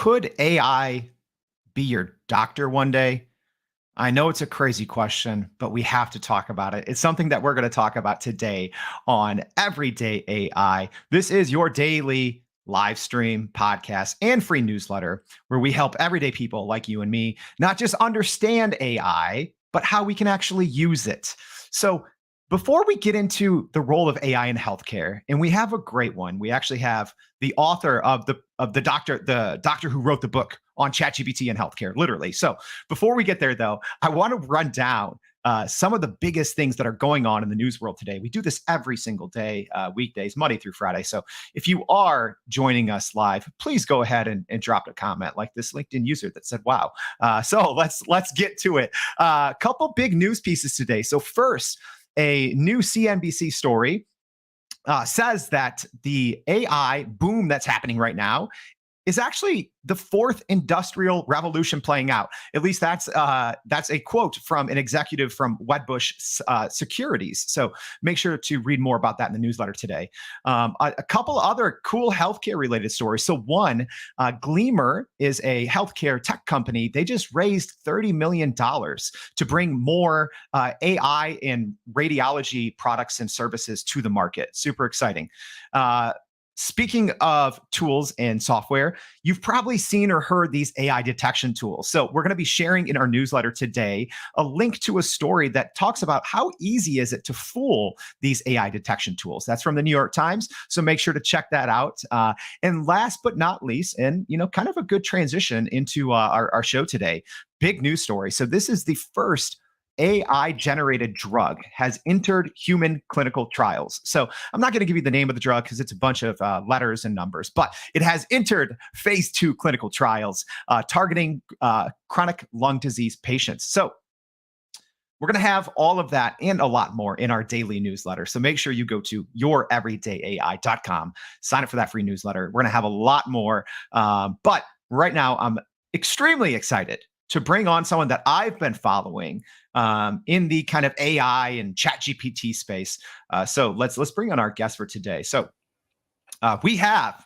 Could AI be your doctor one day? I know it's a crazy question, but we have to talk about it. It's something that we're going to talk about today on Everyday AI. This is your daily live stream, podcast, and free newsletter where we help everyday people like you and me not just understand AI, but how we can actually use it. So, before we get into the role of AI in healthcare, and we have a great one, we actually have the author of the doctor who wrote the book on ChatGPT and healthcare, literally. So before we get there, though, I want to run down some of the biggest things that are going on in the news world today. We do this every single day, weekdays, Monday through Friday. So if you are joining us live, please go ahead and drop a comment like this LinkedIn user that said, "Wow." So let's get to it. A couple big news pieces today. So first, a new CNBC story says that the AI boom that's happening right now is actually the fourth industrial revolution playing out. At least that's a quote from an executive from Wedbush Securities. So make sure to read more about that in the newsletter today. A couple other cool healthcare related stories. So one, Gleamer is a healthcare tech company. They just raised $30 million to bring more AI and radiology products and services to the market. Super exciting. Speaking of tools and software, you've probably seen or heard these AI detection tools. So we're going to be sharing in our newsletter today a link to a story that talks about how easy is it to fool these AI detection tools. That's from the New York Times. So make sure to check that out. And last but not least, and kind of a good transition into our show today, big news story. So this is the first AI-generated drug has entered human clinical trials. So I'm not going to give you the name of the drug because it's a bunch of letters and numbers, but it has entered phase 2 clinical trials targeting chronic lung disease patients. So we're going to have all of that and a lot more in our daily newsletter. So make sure you go to youreverydayai.com, sign up for that free newsletter. We're going to have a lot more. But right now, I'm extremely excited to bring on someone that I've been following in the kind of AI and ChatGPT space. So let's bring on our guest for today. So we have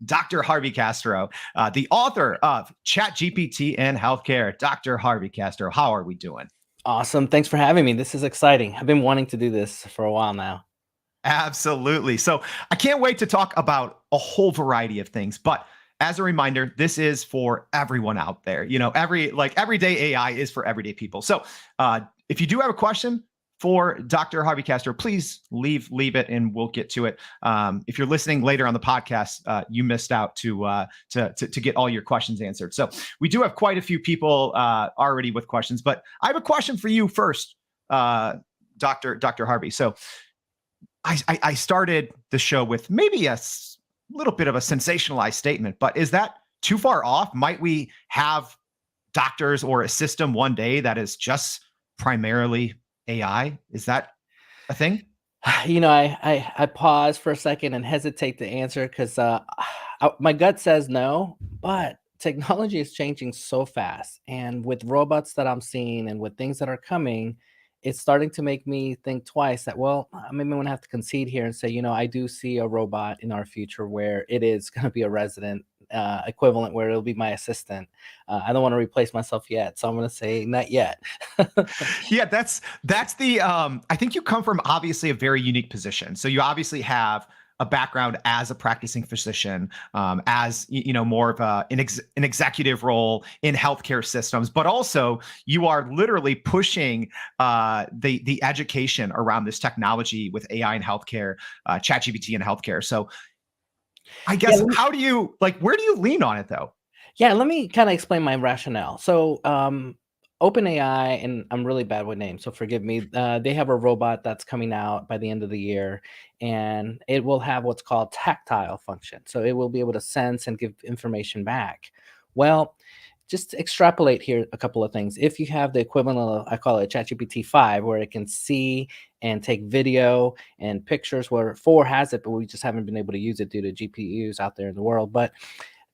Dr. Harvey Castro, the author of ChatGPT and Healthcare. Dr. Harvey Castro, how are we doing? Awesome. Thanks for having me. This is exciting. I've been wanting to do this for a while now. Absolutely. So I can't wait to talk about a whole variety of things, but as a reminder, this is for everyone out there. Everyday AI is for everyday people. So if you do have a question for Dr. Harvey Castro, please leave it and we'll get to it. If you're listening later on the podcast, you missed out to get all your questions answered. So we do have quite a few people already with questions, but I have a question for you first, Dr. Harvey. So I started the show with maybe a little bit of a sensationalized statement, but is that too far off? Might we have doctors or a system one day that is just primarily AI? Is that a thing? I pause for a second and hesitate to answer because my gut says no, but technology is changing so fast. And with robots that I'm seeing and with things that are coming, it's starting to make me think twice that, well, maybe I'm going to have to concede here and say, I do see a robot in our future where it is going to be a resident equivalent, where it'll be my assistant. I don't want to replace myself yet, so I'm going to say not yet. Yeah, that's the, I think you come from obviously a very unique position. So you obviously have a background as a practicing physician, as more of an executive role in healthcare systems, but also you are literally pushing the education around this technology with AI in healthcare, ChatGPT in healthcare. So I guess where do you lean on it though? Yeah, let me kind of explain my rationale. So OpenAI, and I'm really bad with names, so forgive me. They have a robot that's coming out by the end of the year, and it will have what's called tactile function. So it will be able to sense and give information back. Well, just to extrapolate here a couple of things. If you have the equivalent of, I call it ChatGPT 5, where it can see and take video and pictures, where 4 has it, but we just haven't been able to use it due to GPUs out there in the world. But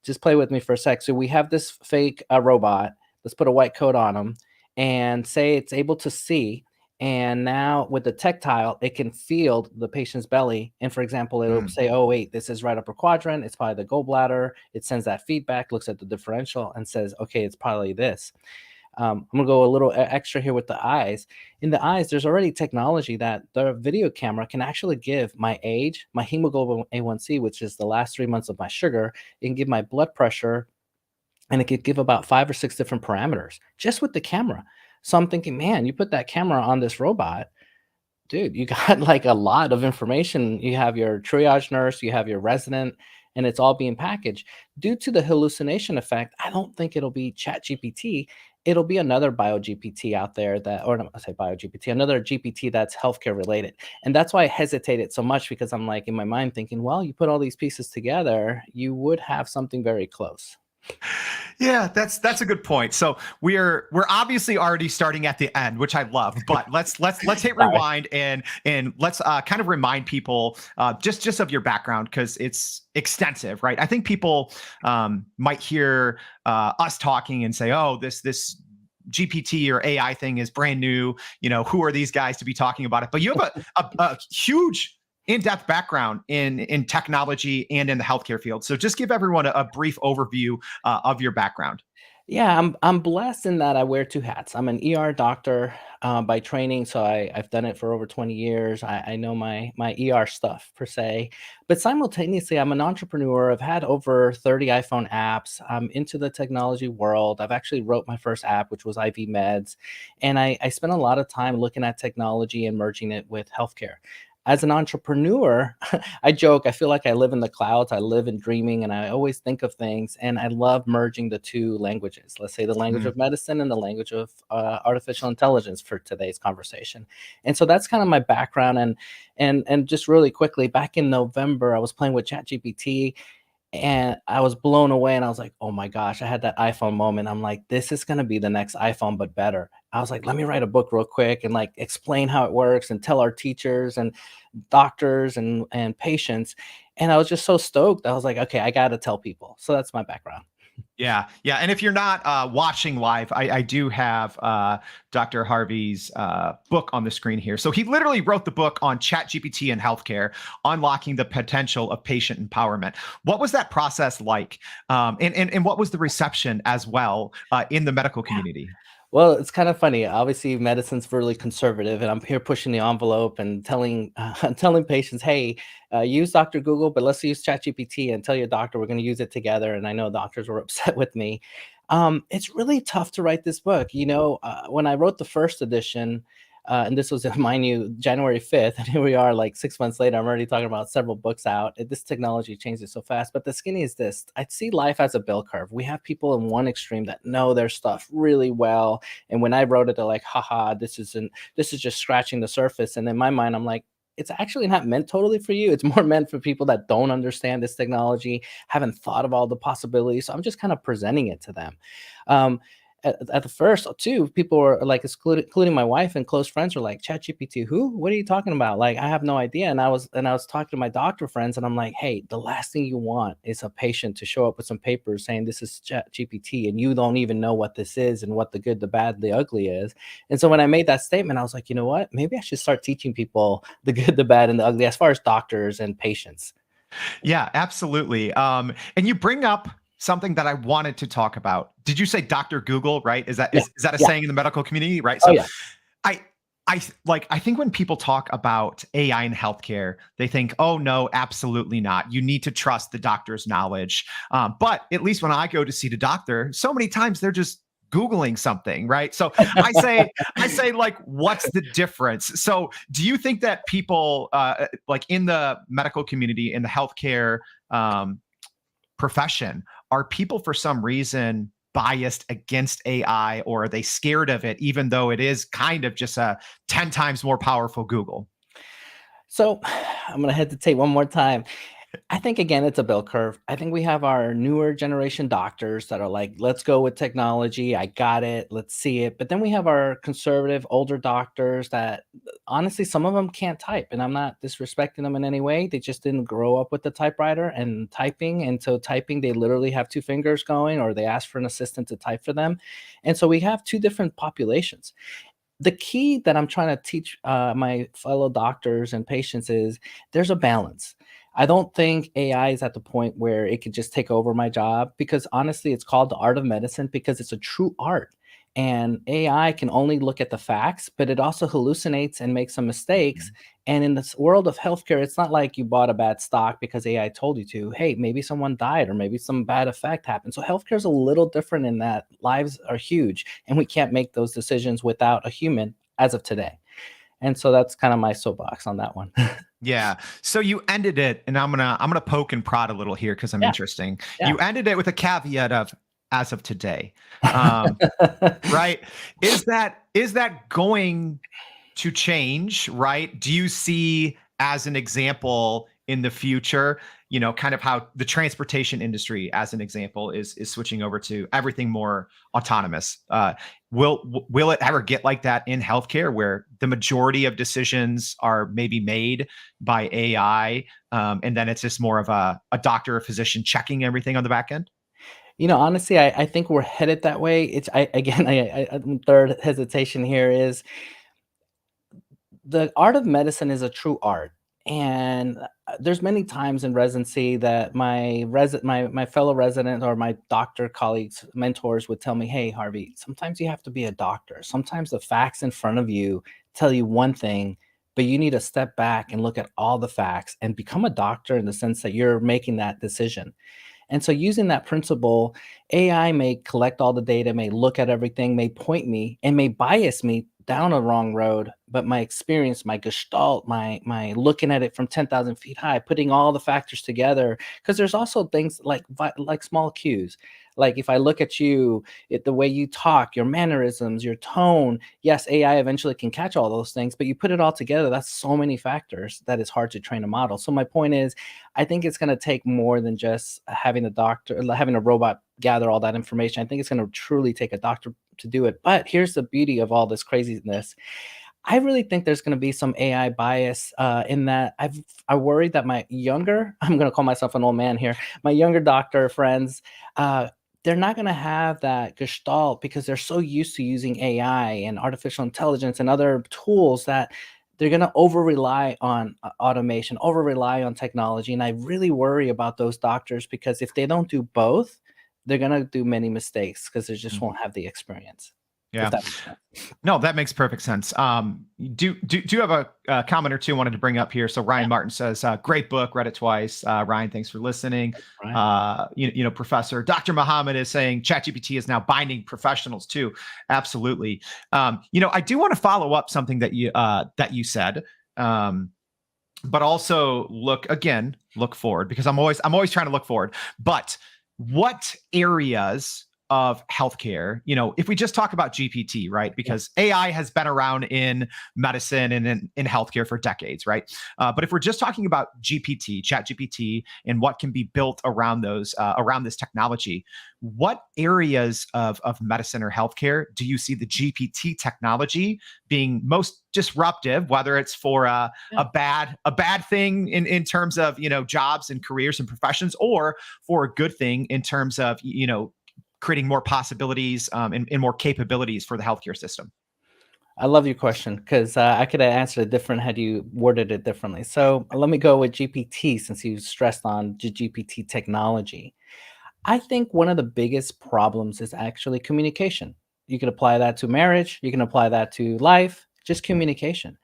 just play with me for a sec. So we have this fake robot. Let's put a white coat on them and say it's able to see. And now with the tactile, it can feel the patient's belly. And for example, it'll Mm. say, oh, wait, this is right upper quadrant. It's probably the gallbladder. It sends that feedback, looks at the differential, and says, okay, it's probably this. I'm gonna go a little extra here with the eyes. In the eyes, there's already technology that the video camera can actually give my age, my hemoglobin A1C, which is the last 3 months of my sugar. It can give my blood pressure, and it could give about 5 or 6 different parameters just with the camera. So I'm thinking, man, you put that camera on this robot, dude, you got like a lot of information. You have your triage nurse, you have your resident, and it's all being packaged. Due to the hallucination effect, I don't think it'll be Chat GPT. It'll be another bio GPT out there that, or no, I say bio GPT, another GPT that's healthcare related. And that's why I hesitated so much, because I'm like in my mind thinking, well, you put all these pieces together, you would have something very close. Yeah, that's a good point. So we're obviously already starting at the end, which I love. But let's hit Sorry. rewind and let's kind of remind people just of your background, because it's extensive, right? I think people might hear us talking and say, "Oh, this GPT or AI thing is brand new. You know, who are these guys to be talking about it?" But you have a huge in-depth background in technology and in the healthcare field. So just give everyone a brief overview of your background. Yeah, I'm blessed in that I wear 2 hats. I'm an ER doctor, by training, so I've done it for over 20 years. I know my ER stuff per se, but simultaneously, I'm an entrepreneur. I've had over 30 iPhone apps. I'm into the technology world. I've actually wrote my first app, which was IV Meds, and I spent a lot of time looking at technology and merging it with healthcare. As an entrepreneur, I joke, I feel like I live in the clouds. I live in dreaming, and I always think of things, and I love merging the 2 languages. Let's say the language Mm. of medicine and the language of artificial intelligence for today's conversation. And so that's kind of my background. And just really quickly, back in November, I was playing with ChatGPT, and I was blown away, and I was like, "Oh my gosh," I had that iPhone moment. I'm like, "This is gonna be the next iPhone, but better." I was like, "Let me write a book real quick and, like, explain how it works and tell our teachers and doctors and patients." And I was just so stoked. I was like, "Okay, I gotta tell people." So that's my background. Yeah, yeah. And if you're not watching live, I do have Dr. Harvey's book on the screen here. So he literally wrote the book on ChatGPT and healthcare, unlocking the potential of patient empowerment. What was that process like? And what was the reception as well in the medical community? Well, it's kind of funny. Obviously, medicine's really conservative, and I'm here pushing the envelope and telling telling patients, "Hey, use Doctor Google, but let's use ChatGPT and tell your doctor we're going to use it together." And I know doctors were upset with me. It's really tough to write this book. When I wrote the first edition, and this was, mind you, January 5th, and here we are, like 6 months later. I'm already talking about several books out. This technology changes so fast. But the skinny is this: I see life as a bell curve. We have people in one extreme that know their stuff really well, and when I wrote it, they're like, haha, this is just scratching the surface. And in my mind, I'm like, it's actually not meant totally for you. It's more meant for people that don't understand this technology, haven't thought of all the possibilities. So I'm just kind of presenting it to them. Um, at the first too, people were like, including my wife and close friends, were like, ChatGPT, who? What are you talking about? Like, I have no idea. And I was talking to my doctor friends, and I'm like, hey, the last thing you want is a patient to show up with some papers saying this is ChatGPT, and you don't even know what this is and what the good, the bad, the ugly is. And so when I made that statement, I was like, you know what? Maybe I should start teaching people the good, the bad, and the ugly as far as doctors and patients. Yeah, absolutely. And you bring up something that I wanted to talk about. Did you say Dr. Google, right? Is that Yeah. is that a Yeah. saying in the medical community, right? Oh So yeah. I I think when people talk about AI in healthcare, they think, oh no, absolutely not. You need to trust the doctor's knowledge. But at least when I go to see the doctor, so many times they're just Googling something, right? So I say, like, what's the difference? So do you think that people like in the medical community, in the healthcare um, profession, are people for some reason biased against AI, or are they scared of it, even though it is kind of just a 10 times more powerful Google? So I'm gonna hesitate one more time. I think again it's a bell curve. I think we have our newer generation doctors that are like, let's go with technology. I got it. Let's see it. But then we have our conservative older doctors that honestly some of them can't type, and I'm not disrespecting them in any way. They just didn't grow up with the typewriter and typing, and so typing they literally have two fingers going, or they ask for an assistant to type for them. And so we have two different populations. the key that I'm trying to teach my fellow doctors and patients is there's a balance. I don't think AI is at the point where it could just take over my job because honestly, it's called the art of medicine because it's a true art. And AI can only look at the facts, but it also hallucinates and makes some mistakes. Mhm. And in this world of healthcare, it's not like you bought a bad stock because AI told you to. Hey, maybe someone died or maybe some bad effect happened. So healthcare is a little different in that lives are huge and we can't make those decisions without a human as of today. And so that's kind of my soapbox on that one. Yeah. So you ended it, and I'm gonna poke and prod a little here because I'm Yeah, interesting. yeah. You ended it with a caveat of as of today. Um, right? Is that going to change, right? Do you see as an example in the future, kind of how the transportation industry, as an example, is switching over to everything more autonomous? Will it ever get like that in healthcare, where the majority of decisions are maybe made by AI, and then it's just more of a doctor or physician checking everything on the back end? Honestly, I think we're headed that way. It's I again, third hesitation here is the art of medicine is a true art. And there's many times in residency that my fellow resident or my doctor colleagues, mentors would tell me, "Hey, Harvey, sometimes you have to be a doctor. Sometimes the facts in front of you tell you one thing, but you need to step back and look at all the facts and become a doctor in the sense that you're making that decision." And so using that principle, AI may collect all the data, may look at everything, may point me and may bias me down a wrong road, but my experience, my gestalt, my looking at it from 10,000 feet high, putting all the factors together, because there's also things like like small cues. Like if I look at you, the way you talk, your mannerisms, your tone, yes, AI eventually can catch all those things, but you put it all together, that's so many factors that is hard to train a model. So my point is, I think it's going to take more than just having a robot gather all that information. I think it's going to truly take a doctor to do it. But here's the beauty of all this craziness. I really think there's going to be some AI bias in that I worry that my younger, I'm going to call myself an old man here, my younger doctor friends, uh, they're not going to have that gestalt because they're so used to using AI and artificial intelligence and other tools that they're going to over rely on automation, over rely on technology. And I really worry about those doctors because if they don't do both, they're going to do many mistakes because they just Mm, won't have the experience, if yeah. that makes sense. No, that makes perfect sense. Do you have a comment or two I wanted to bring up here? So Yeah, Ryan Martin says, "Great book, read it twice." Ryan, thanks for listening. right. Professor Dr. Muhammad is saying ChatGPT is now binding professionals too. Absolutely. I do want to follow up something that you said. Um, but also look forward, because I'm always trying to look forward. But what areas of healthcare, if we just talk about GPT, right? Yeah. Because AI has been around in medicine and in healthcare for decades, right? But if we're just talking about chat GPT, and what can be built around this technology, what areas of medicine or healthcare do you see the GPT technology being most disruptive, whether it's for Yeah. a bad thing in terms of jobs and careers and professions, or for a good thing in terms of creating more possibilities, and more capabilities for the healthcare system? I love your question because I could have answered it different had you worded it differently. So let me go with GPT since you stressed on GPT technology. I think one of the biggest problems is actually communication. You can apply that to marriage, you can apply that to life, just communication.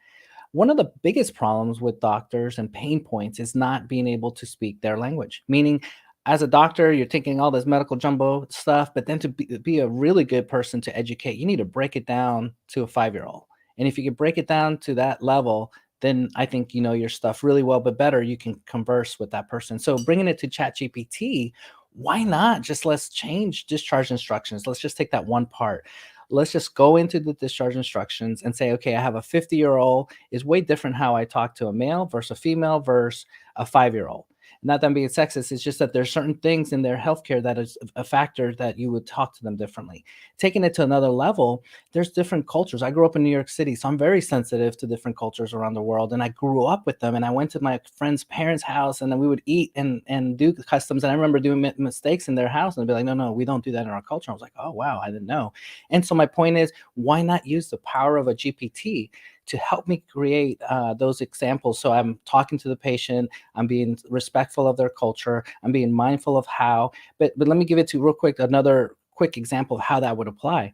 One of the biggest problems with doctors and pain points is not being able to speak their language. Meaning, as a doctor, you're taking all this medical jumbo stuff, but then to be a really good person to educate, you need to break it down to a 5-year old. And if you can break it down to that level, then I think you know your stuff really well, but better, you can converse with that person. So bringing it to Chat GPT, why not just let's change discharge instructions? Let's just take that one part. Let's just go into the discharge instructions and say, okay, I have a 50-year-old is way different how I talk to a male versus a female versus a 5-year-old. Not that I'm being sexist, it's just that there's certain things in their healthcare that is a factor that you would talk to them differently. Taking it to another level, there's different cultures. I grew up in New York City, so I'm very sensitive to different cultures around the world, and I grew up with them. And I went to my friend's parents' house, and then we would eat and do customs. And I remember doing mistakes in their house, and they'd be like, "No, no, we don't do that in our culture." I was like, "Oh wow, I didn't know." And so my point is, why not use the power of a GPT to help me create those examples? So I'm talking to the patient, I'm being respectful of their culture, I'm being mindful of how. But let me give it to you real quick, another quick example of how that would apply.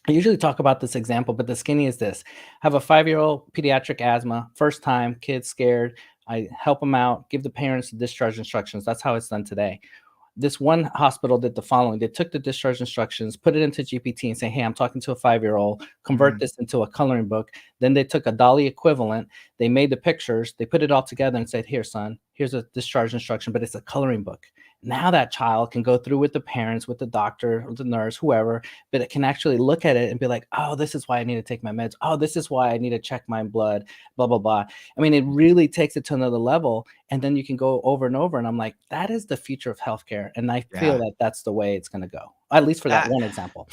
I usually talk about this example, but the skinny is this. I have a 5-year-old pediatric asthma, first time, kid scared. I help them out, give the parents the discharge instructions. That's how it's done today. This one hospital did the following. They took the discharge instructions, put it into GPT and say, "Hey, I'm talking to a 5-year-old, convert Mhm. this into a coloring book." Then they took a Dolly equivalent, they made the pictures, they put it all together and said, "Here, son, here's a discharge instruction, but it's a coloring book." Now that child can go through with the parents, with the doctor, with the nurse, whoever, but it can actually look at it and be like, "Oh, this is why I need to take my meds. Oh, this is why I need to check my blood, blah, blah, blah." I mean, it really takes it to another level, and then you can go over and over, and I'm like, that is the future of healthcare, and I feel Yeah. that that's the way it's gonna go, at least for that That one example.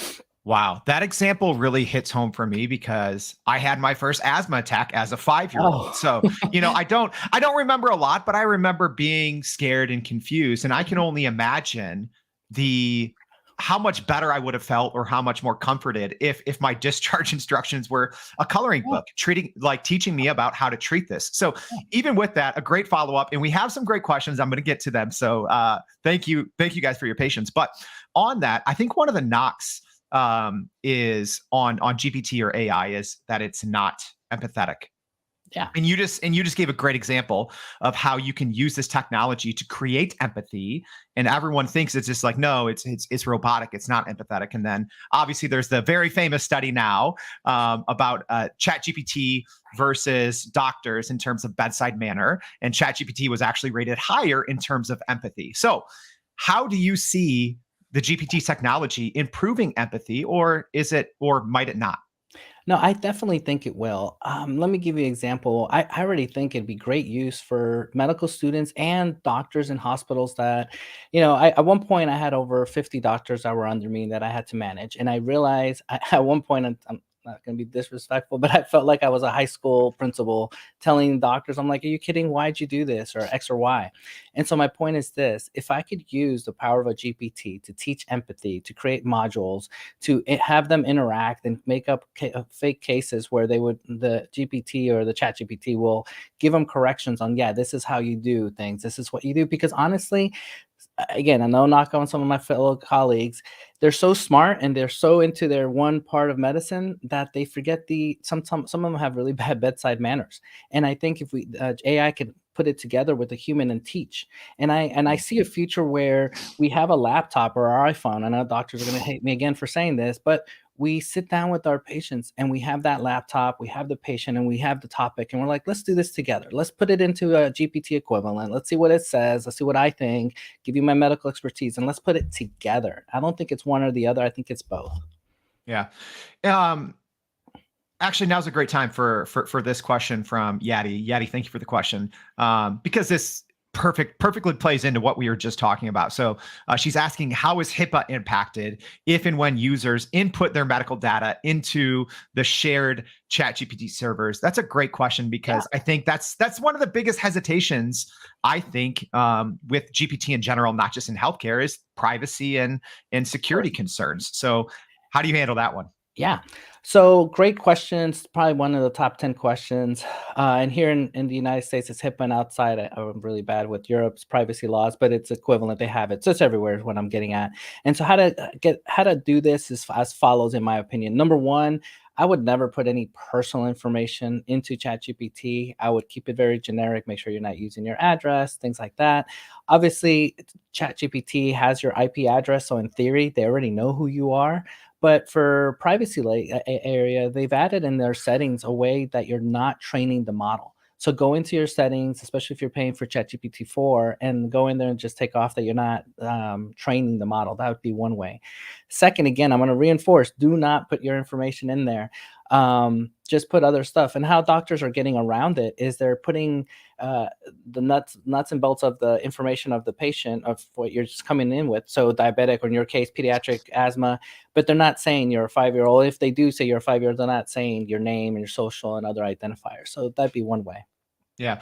Wow, that example really hits home for me because I had my first asthma attack as a 5-year-old. Oh. So, I don't remember a lot, but I remember being scared and confused, and I can Mhm. only imagine the how much better I would have felt or how much more comforted if my discharge instructions were a coloring Yeah, book, teaching me about how to treat this. So, yeah. even with that, a great follow-up, and we have some great questions. I'm going to get to them. So, thank you guys for your patience. But on that, I think one of the knocks is on GPT or AI is that it's not empathetic. Yeah. And you just gave a great example of how you can use this technology to create empathy, and everyone thinks it's just like, no, it's robotic, it's not empathetic. And then obviously there's the very famous study now about Chat GPT versus doctors in terms of bedside manner, and Chat GPT was actually rated higher in terms of empathy. So how do you see the GPT technology improving empathy, or might it not? No, I definitely think it will. Let me give you an example. I already think it'd be great use for medical students and doctors in hospitals that, at one point I had over 50 doctors that were under me that I had to manage. And I realized at one point, I'm not going to be disrespectful, but I felt like I was a high school principal telling doctors, I'm like, "Are you kidding? Why'd you do this?" or X or Y. And so my point is this: if I could use the power of a GPT to teach empathy, to create modules, to have them interact and make up fake cases where the GPT or the chat GPT will give them corrections on, yeah, this is how you do things, this is what you do. Because honestly, again, I know, knock on some of my fellow colleagues, they're so smart and they're so into their one part of medicine that they forget some of them have really bad bedside manners. And I think if we AI could put it together with a human and teach. And I see a future where we have a laptop or our iPhone. I know doctors are going to hate me again for saying this, but we sit down with our patients and we have that laptop, we have the patient, and we have the topic, and we're like, let's do this together. Let's put it into a GPT equivalent. Let's see what it says. Let's see what I think, give you my medical expertise, and let's put it together. I don't think it's one or the other. I think it's both. Yeah. Um, Actually, now's a great time for this question from Yadi. Yadi, thank you for the question, because this perfectly plays into what we were just talking about. So she's asking, how is HIPAA impacted if and when users input their medical data into the shared ChatGPT servers? That's a great question Yeah. because I think that's one of the biggest hesitations I think with GPT in general, not just in healthcare, is privacy and security concerns. So how do you handle that one? Yeah. So great questions. Probably one of the top 10 questions. And here in the United States, it's HIPAA, and outside. I'm really bad with Europe's privacy laws, but it's equivalent. They have it. So it's everywhere is what I'm getting at. And so how to do this is as follows, in my opinion. Number one, I would never put any personal information into ChatGPT. I would keep it very generic. Make sure you're not using your address, things like that. Obviously, ChatGPT has your IP address, so in theory, they already know who you are. But for privacy area, they've added in their settings a way that you're not training the model. So go into your settings, especially if you're paying for ChatGPT 4, and go in there and just take off that you're not training the model. That would be one way. Second, again, I'm going to reinforce: do not put your information in there. Just put other stuff. And how doctors are getting around it is they're putting uh, the nuts and bolts of the information of the patient of what you're just coming in with. So diabetic, or in your case, pediatric asthma, but they're not saying you're a 5-year-old. If they do say you're a 5-year-old, they're not saying your name and your social and other identifiers. So that'd be one way. Yeah.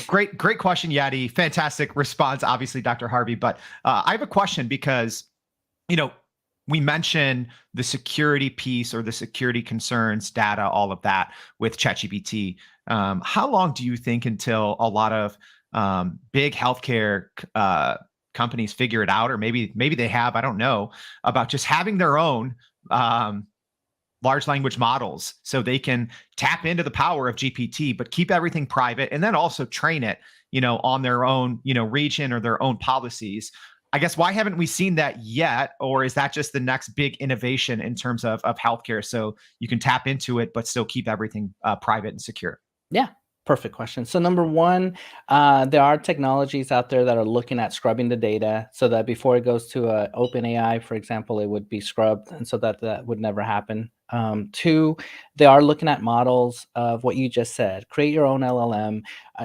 Great question, Yadi. Fantastic response, obviously, Dr. Harvey. But I have a question because, you know, we mentioned the security piece or the security concerns, data, all of that with ChatGPT. How long do you think until a lot of big healthcare companies figure it out, or maybe they have, I don't know, about just having their own large language models so they can tap into the power of GPT, but keep everything private, and then also train it, on their own, region or their own policies? I guess, why haven't we seen that yet? Or is that just the next big innovation in terms of healthcare? So you can tap into it, but still keep everything private and secure. Yeah, perfect question. So number one, there are technologies out there that are looking at scrubbing the data so that before it goes to open AI, for example, it would be scrubbed, and so that would never happen. Two, they are looking at models of what you just said. Create your own LLM.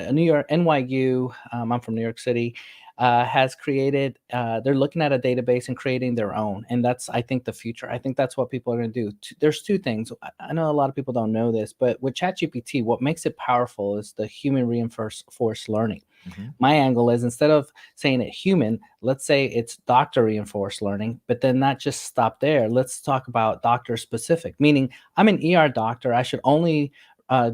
New York, NYU, I'm from New York City, has created, they're looking at a database and creating their own. And that's, I think, the future. I think that's what people are going to do. There's two things. I know a lot of people don't know this, but with ChatGPT, what makes it powerful is the human reinforced learning. Mm-hmm. My angle is, instead of saying it human, let's say it's doctor reinforced learning, but then not just stop there. Let's talk about doctor specific, meaning I'm an ER doctor. I should only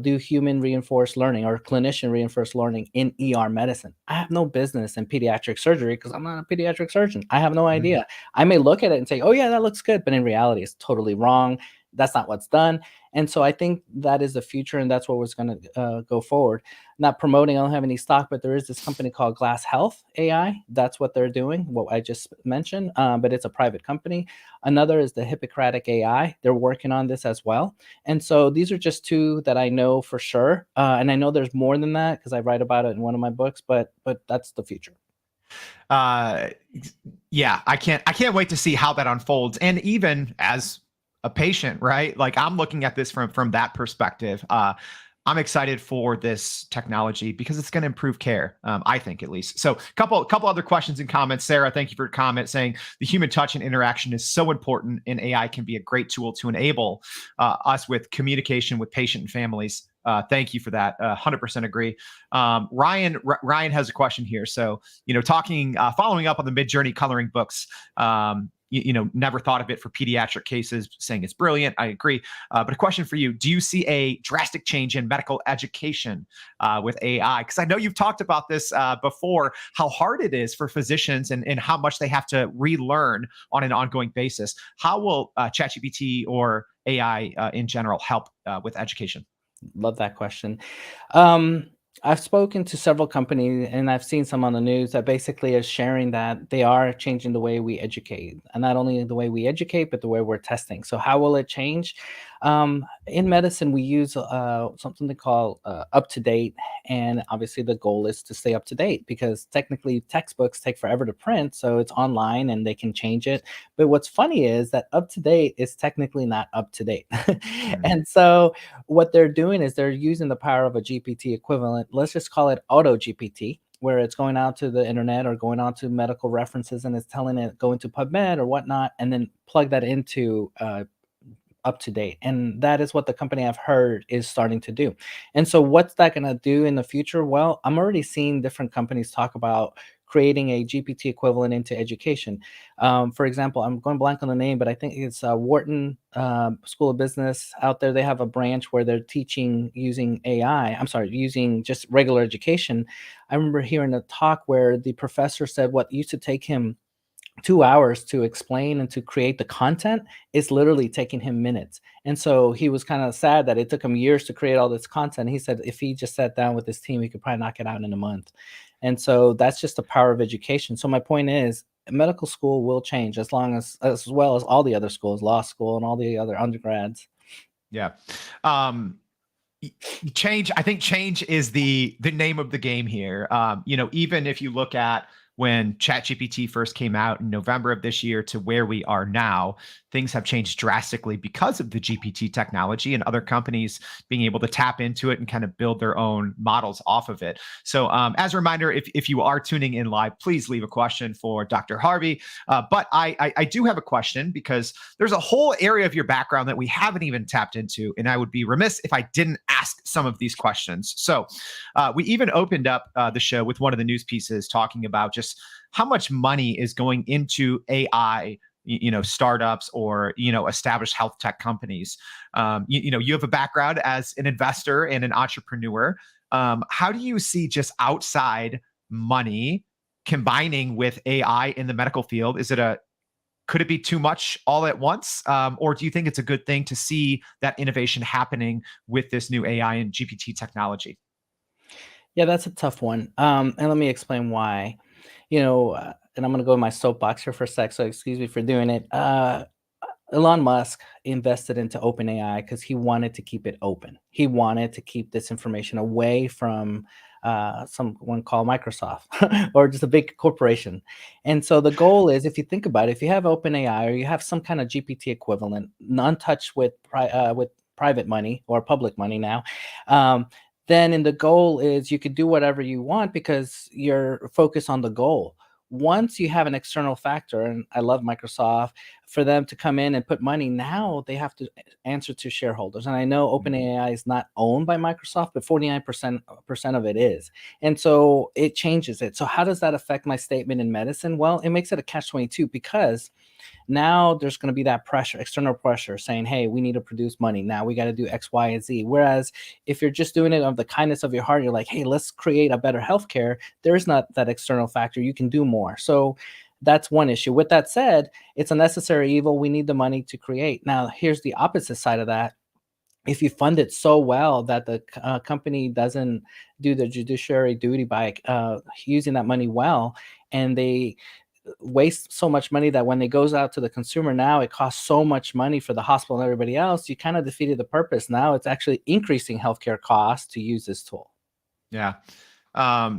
do human reinforced learning or clinician reinforced learning in ER medicine. I have no business in pediatric surgery because I'm not a pediatric surgeon. I have no idea. I may look at it and say, oh, yeah, that looks good. But in reality, it's totally wrong. That's not what's done. And so I think that is the future, and that's what was going to go forward. Not promoting, I don't have any stock, but there is this company called Glass Health AI. That's what they're doing, what I just mentioned, but it's a private company. Another is the Hippocratic AI. They're working on this as well. And so these are just two that I know for sure. And I know there's more than that because I write about it in one of my books, but that's the future. Uh, yeah, I can't wait to see how that unfolds. And even as a patient, right? Like, I'm looking at this from that perspective. I'm excited for this technology because it's going to improve care. I think, at least. So, couple other questions and comments. Sarah, thank you for your comment, saying the human touch and interaction is so important, and AI can be a great tool to enable us with communication with patient and families. Thank you for that. 100% agree. Ryan has a question here. So, following up on the Mid-Journey coloring books. Never thought of it for pediatric cases, saying it's brilliant. I agree. But a question for you: do you see a drastic change in medical education with AI? Because I know you've talked about this before, how hard it is for physicians and how much they have to relearn on an ongoing basis. How will ChatGPT or AI in general help with education? Love that question. Um, I've spoken to several companies, and I've seen some on the news that basically is sharing that they are changing the way we educate, and not only the way we educate, but the way we're testing. So how will it change? In medicine, we use something they call up to date, and obviously the goal is to stay up to date because technically textbooks take forever to print, so it's online and they can change it. But what's funny is that up to date is technically not up to date, and so what they're doing is they're using the power of a GPT equivalent. Let's just call it auto GPT, where it's going out to the internet or going out to medical references and it's telling it go into PubMed or whatnot, and then plug that into up to date. And that is what the company I've heard is starting to do. And so what's that going to do in the future? Well, I'm already seeing different companies talk about creating a GPT equivalent into education. For example, I'm going blank on the name, but I think it's Wharton School of Business out there. They have a branch where they're teaching using AI. I'm sorry, using just regular education. I remember hearing a talk where the professor said what used to take him 2 hours to explain and to create the content is literally taking him minutes. And so he was kind of sad that it took him years to create all this content. He said if he just sat down with his team, he could probably knock it out in a month. And so that's just the power of education. So my point is, medical school will change as well as all the other schools, law school and all the other undergrads. Yeah. Change. I think change is the name of the game here. Even if you look at when ChatGPT first came out in November of this year to where we are now, things have changed drastically because of the GPT technology and other companies being able to tap into it and kind of build their own models off of it. So, as a reminder, if you are tuning in live, please leave a question for Dr. Harvey. But I do have a question because there's a whole area of your background that we haven't even tapped into, and I would be remiss if I didn't ask some of these questions. So, we even opened up the show with one of the news pieces talking about just how much money is going into AI, startups or established health tech companies. You have a background as an investor and an entrepreneur. How do you see just outside money combining with AI in the medical field? Could it be too much all at once, or do you think it's a good thing to see that innovation happening with this new AI and GPT technology? Yeah, that's a tough one. And let me explain why. And I'm going to go in my soapbox here for a sec. So excuse me for doing it. Elon Musk invested into OpenAI because he wanted to keep it open. He wanted to keep this information away from someone called Microsoft or just a big corporation. And so the goal is, if you think about it, if you have OpenAI or you have some kind of GPT equivalent, untouched with private money or public money now, then in the goal is you could do whatever you want because you're focused on the goal. Once you have an external factor, and I love Microsoft, for them to come in and put money, now they have to answer to shareholders. And I know OpenAI is not owned by Microsoft, but 49% of it is. And so it changes it. So how does that affect my statement in medicine? Well, it makes it a catch-22 because now there's going to be that pressure, external pressure saying, hey, we need to produce money. Now we got to do X, Y, and Z. Whereas if you're just doing it of the kindness of your heart, you're like, hey, let's create a better healthcare. There is not that external factor. You can do more. So that's one issue. With that said, it's a necessary evil. We need the money to create. Now, here's the opposite side of that. If you fund it so well that the company doesn't do the judiciary duty by using that money well, and they waste so much money that when it goes out to the consumer, now it costs so much money for the hospital and everybody else, you kind of defeated the purpose. Now it's actually increasing healthcare costs to use this tool. Yeah.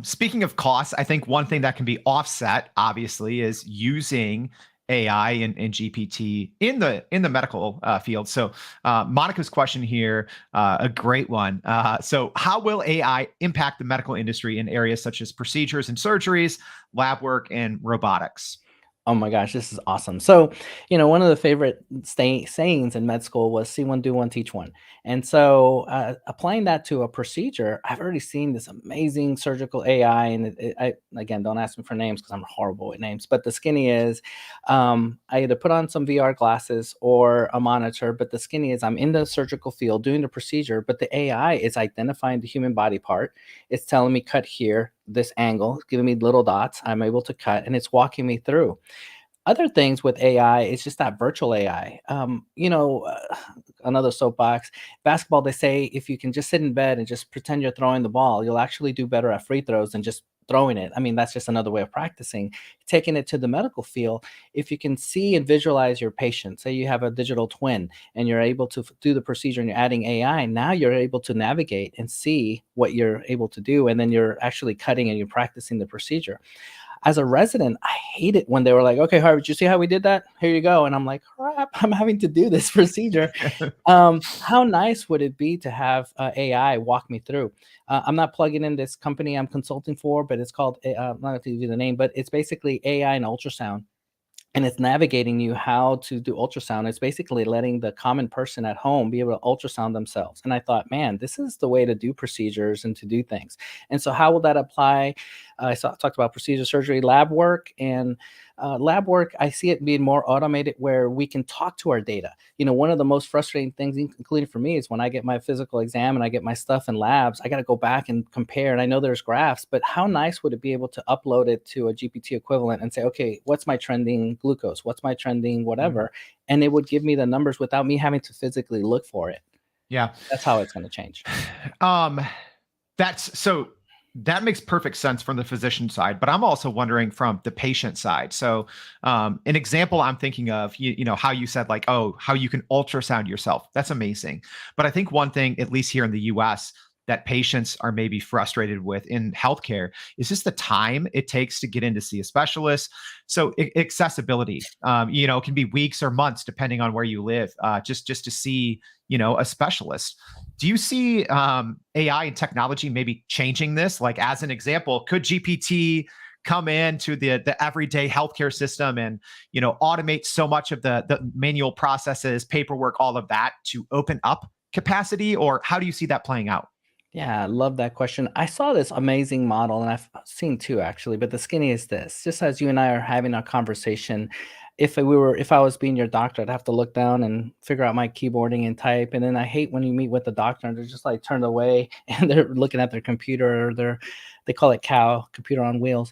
Speaking of costs, I think one thing that can be offset, obviously, is using AI and GPT in the medical field. So Monica's question here, a great one. So how will AI impact the medical industry in areas such as procedures and surgeries, lab work, and robotics? Oh my gosh, this is awesome. So, one of the favorite sayings in med school was see one, do one, teach one. And so, applying that to a procedure, I've already seen this amazing surgical AI. And again, don't ask me for names because I'm horrible with names. But the skinny is, I either put on some VR glasses or a monitor. But the skinny is, I'm in the surgical field doing the procedure, but the AI is identifying the human body part. It's telling me cut here, this angle, giving me little dots. I'm able to cut, and it's walking me through. Other things with AI, it's just that virtual AI. Another soapbox, basketball, they say if you can just sit in bed and just pretend you're throwing the ball, you'll actually do better at free throws than just throwing it. I mean, that's just another way of practicing. Taking it to the medical field, if you can see and visualize your patient, say you have a digital twin and you're able to do the procedure and you're adding AI, now you're able to navigate and see what you're able to do. And then you're actually cutting and you're practicing the procedure. As a resident, I hate it when they were like, okay, Harvey, did you see how we did that? Here you go. And I'm like, crap, I'm having to do this procedure. How nice would it be to have AI walk me through? I'm not plugging in this company I'm consulting for, but it's called, I'm not going to give you the name, but it's basically AI and ultrasound. And it's navigating you how to do ultrasound. It's basically letting the common person at home be able to ultrasound themselves. And I thought, man, this is the way to do procedures and to do things. And so how will that apply? Talked about procedure, surgery, lab work. And lab work, I see it being more automated where we can talk to our data. One of the most frustrating things, including for me, is when I get my physical exam and I get my stuff in labs, I got to go back and compare. And I know there's graphs, but how nice would it be able to upload it to a GPT equivalent and say, okay, what's my trending glucose? What's my trending whatever? And it would give me the numbers without me having to physically look for it. Yeah. That's how it's going to change. That makes perfect sense from the physician side, but I'm also wondering from the patient side. So, an example I'm thinking of, how you said how you can ultrasound yourself. That's amazing. But I think one thing, at least here in the US, that patients are maybe frustrated with in healthcare is just the time it takes to get in to see a specialist. So accessibility, can be weeks or months depending on where you live, just to see, a specialist. Do you see AI and technology maybe changing this? Like as an example, could GPT come into the everyday healthcare system and automate so much of the manual processes, paperwork, all of that to open up capacity? Or how do you see that playing out? Yeah, I love that question. I saw this amazing model, and I've seen two actually, but the skinny is this. Just as you and I are having a conversation, if I was being your doctor, I'd have to look down and figure out my keyboarding and type. And then I hate when you meet with the doctor and they're just like turned away and they're looking at their computer, or they call it cow, computer on wheels.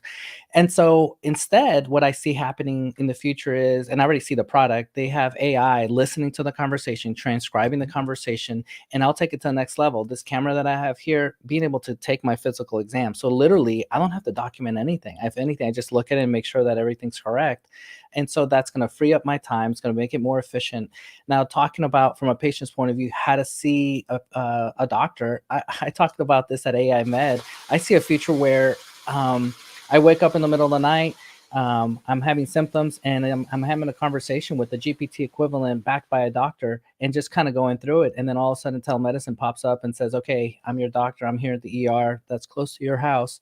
And so instead, what I see happening in the future is, and I already see the product, they have AI listening to the conversation, transcribing the conversation, and I'll take it to the next level. This camera that I have here, being able to take my physical exam. So literally, I don't have to document anything. If anything, I just look at it and make sure that everything's correct. And so that's going to free up my time. It's going to make it more efficient. Now, talking about from a patient's point of view, how to see a doctor, I talked about this at AI Med. I see a future where I wake up in the middle of the night. I'm having symptoms and I'm having a conversation with the GPT equivalent backed by a doctor and just kind of going through it. And then all of a sudden telemedicine pops up and says, okay, I'm your doctor. I'm here at the ER that's close to your house.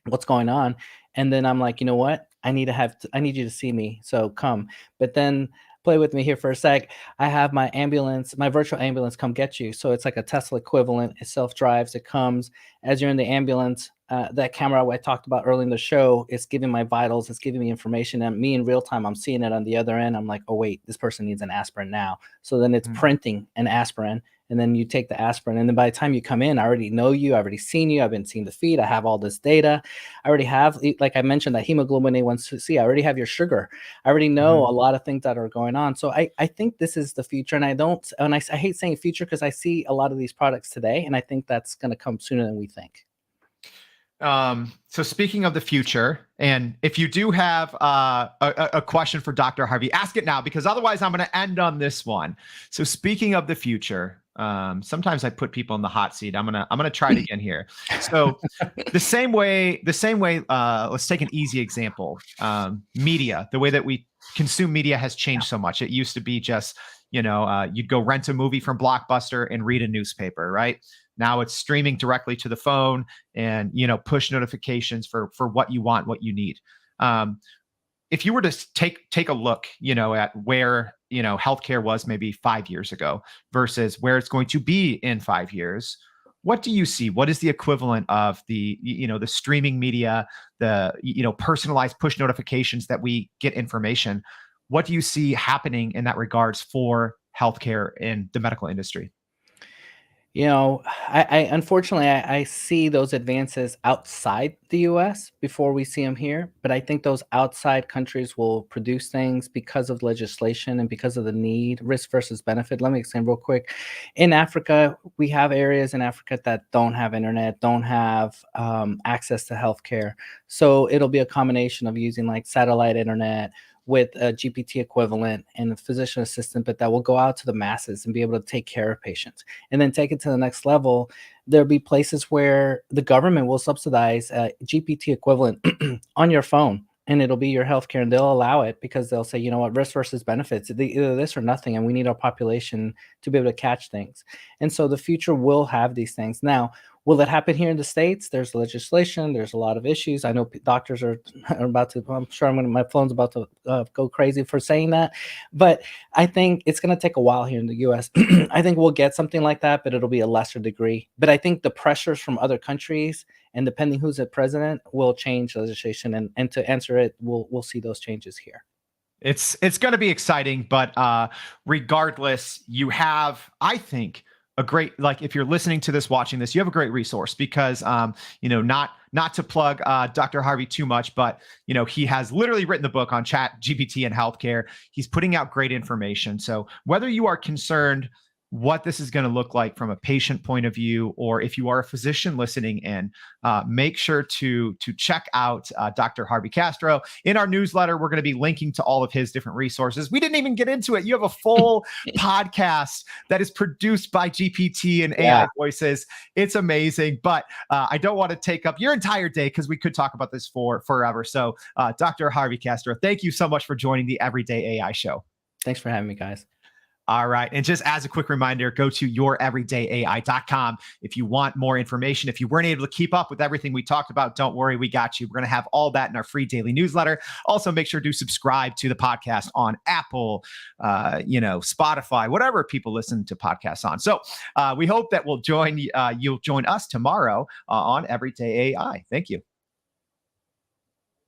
What's going on? And then I'm like, you know what? I need you to see me. So come. But then play with me here for a sec. I have my ambulance, my virtual ambulance come get you. So it's like a Tesla equivalent. It self-drives. It comes as you're in the ambulance. That camera I talked about early in the show is giving my vitals. It's giving me information. And me in real time, I'm seeing it on the other end. I'm like, oh, wait, this person needs an aspirin now. So then it's printing an aspirin. And then you take the aspirin. And then by the time you come in, I already know you. I've already seen you. I've been seeing the feed. I have all this data. I already have, like I mentioned, that hemoglobin A1C. I already have your sugar. I already know a lot of things that are going on. So I think this is the future. And I hate saying future because I see a lot of these products today. And I think that's going to come sooner than we think. So speaking of the future, and if you do have a question for Dr. Harvey, ask it now, because otherwise I'm going to end on this one. So speaking of the future, sometimes I put people in the hot seat. I'm gonna try it again here. So the same way, let's take an easy example. Media, the way that we consume media has changed so much. It used to be just, you'd go rent a movie from Blockbuster and read a newspaper, right? Now it's streaming directly to the phone and, push notifications for what you want, what you need. If you were to take a look, at where, healthcare was maybe 5 years ago versus where it's going to be in 5 years, what do you see? What is the equivalent of the streaming media, the, personalized push notifications that we get information? What do you see happening in that regards for healthcare in the medical industry? I unfortunately I see those advances outside the US before we see them here, but I think those outside countries will produce things because of legislation and because of the need, risk versus benefit. Let me explain real quick. In Africa, we have areas in Africa that don't have internet, don't have access to healthcare. So it'll be a combination of using like satellite internet with a GPT equivalent and a physician assistant, but that will go out to the masses and be able to take care of patients. And then take it to the next level. There'll be places where the government will subsidize a GPT equivalent on your phone, and it'll be your healthcare, and they'll allow it because they'll say, you know what, risk versus benefits, either this or nothing, and we need our population to be able to catch things. And so the future will have these things. Now, will it happen here in the States? There's legislation. There's a lot of issues. I know doctors are about to, I'm sure my phone's about to go crazy for saying that. But I think it's going to take a while here in the US. I think we'll get something like that, but it'll be a lesser degree. But I think the pressures from other countries and depending who's the president will change legislation. And to answer it, we'll see those changes here. It's going to be exciting, but regardless, you have, I think, a great, like, if you're listening to this, watching this, you have a great resource because not to plug Dr. Harvey too much, but he has literally written the book on Chat GPT and healthcare. He's putting out great information. So whether you are concerned what this is going to look like from a patient point of view, or if you are a physician listening in, make sure to check out Dr. Harvey Castro. In our newsletter, we're going to be linking to all of his different resources. We didn't even get into it. You have a full podcast that is produced by GPT and AI voices. It's amazing, but I don't want to take up your entire day because we could talk about this for forever. So Dr. Harvey Castro, thank you so much for joining the Everyday AI Show. Thanks for having me, guys. All right. And just as a quick reminder, go to youreverydayai.com if you want more information. If you weren't able to keep up with everything we talked about, don't worry, we got you. We're going to have all that in our free daily newsletter. Also, make sure to subscribe to the podcast on Apple, Spotify, whatever people listen to podcasts on. So we hope that you'll join us tomorrow on Everyday AI. Thank you.